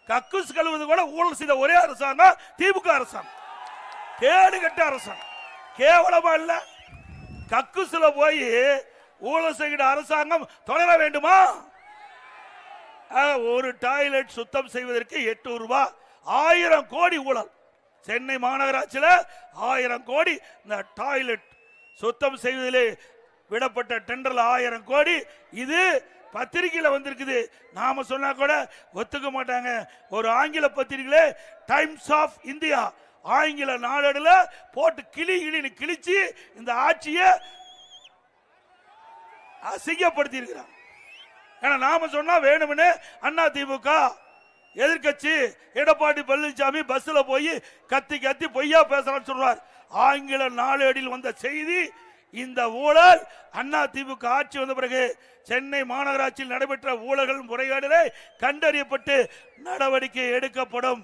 கக்கூஸ் கழுவுது கூட ஊழல் செய்த ஒரே அரசாங்கம் திமுக அரசாங்கம். கேடு கட்ட அரசாங்கம். கேவலமா இல்ல? கக்கூஸ்ல போய் ஊழல் செய்கிற அரசாங்கம் தொடர வேண்டுமா? ஒரு டாய்லெட் சுத்தம் செய்வதற்கு 800 ரூபாய், 1000 கோடி ஊழல். சென்னை மாநகராட்சியில் 1000 கோடி இந்த டாய்லெட் சுத்தம் செய்வதிலே விடப்பட்ட டெண்டர்ல 1000 கோடி. இது பத்திரிகையில வந்திருக்குது. நாம சொன்னா கூட ஒத்துக்க மாட்டாங்க. ஒரு ஆங்கில பத்திரிகையில டைம்ஸ் ஆஃப் இந்தியா ஆங்கில நாளேடுல போட்டு கிழிச்சு இந்த ஆட்சியை அசிங்கப்படுத்தி இருக்கிறான். ஏன்னா நாம சொன்னா வேணும்னு அண்ணா திமுக எதிர்கட்சி எடப்பாடி பழனிசாமி பஸ்ல போய் கத்தி கத்தி பொய்யா பேசலாம்னு சொல்றார். ஆங்கில நாளேடில் வந்த செய்தி, இந்த ஊழல் அண்ணா திமுக ஆட்சி வந்த பிறகு சென்னை மாநகராட்சியில் நடைபெற்ற ஊழல்கள் முறைகேடுகளை கண்டறியப்பட்டு நடவடிக்கை எடுக்கப்படும்.